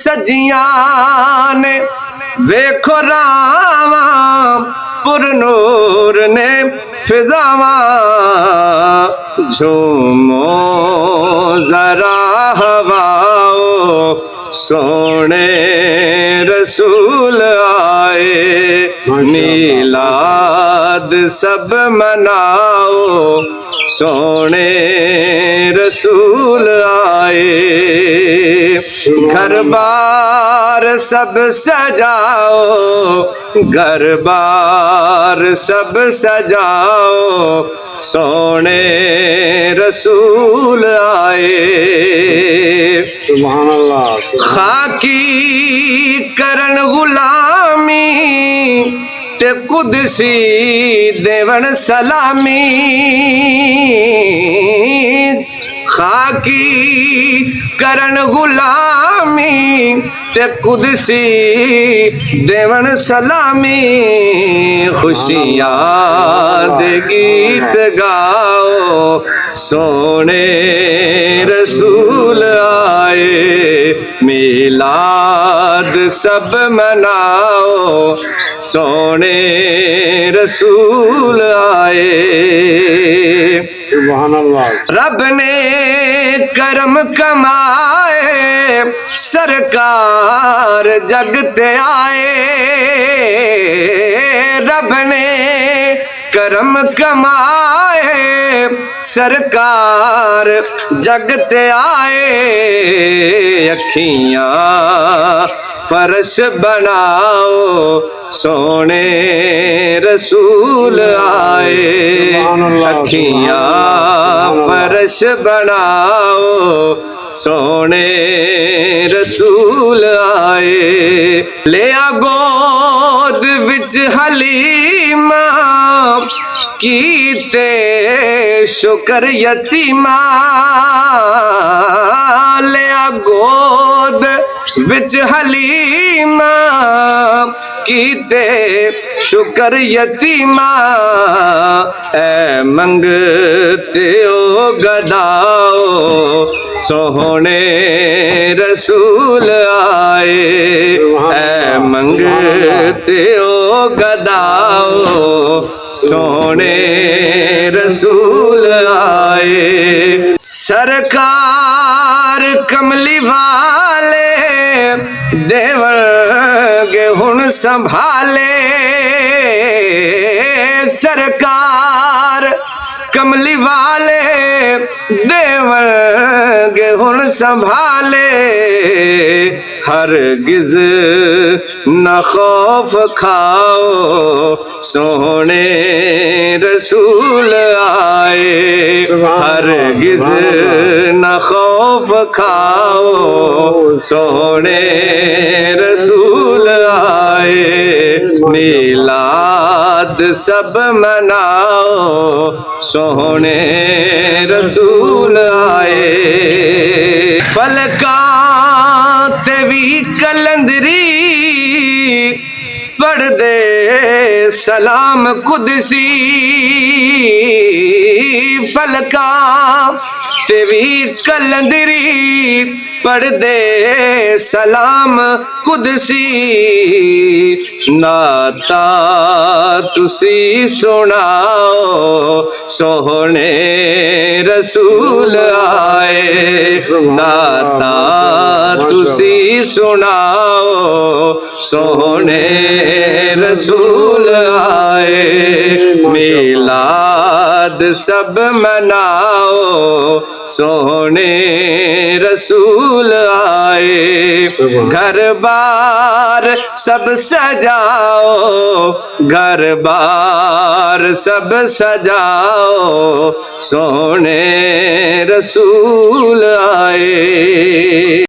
सजियां ने वेखो रावा पुरनूर ने फिजावा झूमो जरा हवाओ सोने रसूल आए मीलाद सब मनाओ सोने रसूल आए घर बार सब सजाओ घर बार सब सजाओ सोने रसूल आए सुभान अल्लाह खाकी करन गुलामी ते कुदसी देवन सलामी खाकी करन गुलामी ते कुदसी देवन सलामी खुशियां दे गीत गाओ सोने रसूल आए मीलाद सब मनाओ सोने रसूल आए सुभान अल्लाह रब ने करम कमाए सरकार जग ते आए रब ने करम कमाए सरकार जग ते आए अखियां फर्श बनाओ सोने रसूल आए अखियां फर्श बनाओ सोने रसूल आए ले आ गोद विच हलीमा कीते शुक्र यतीमा ले आ गोद विच हलीमा कीते शुक्र यतीमा ऐ मंगते ओ गदाओ सोहने रसूल आए ऐ मंगते ओ गदाओ सोने रसूल आए सरकार कमली वाले देवगे हुण संभाले सरकार कमली वाले देवगे हुण संभाले हरगिज न खौफ खाओ सोने रसूल आए हरगिज न खौफ खाओ सोने रसूल आए मीलाद सब मनाओ सोने रसूल आए फलका तेवी कलंदरी पढ़ दे सलाम कुदसी फलका तेवी कलंदरी पढ़ दे सलाम कुदसी नाता तुसी सुनाओ सोहने रसूल आए नाता तुसी सुनाओ सोहने रसूल आए मीलाद सब मनाओ सोहने रसूल आए घर बार सब सजाओ घर बार सब सजाओ सोहने रसूल आए।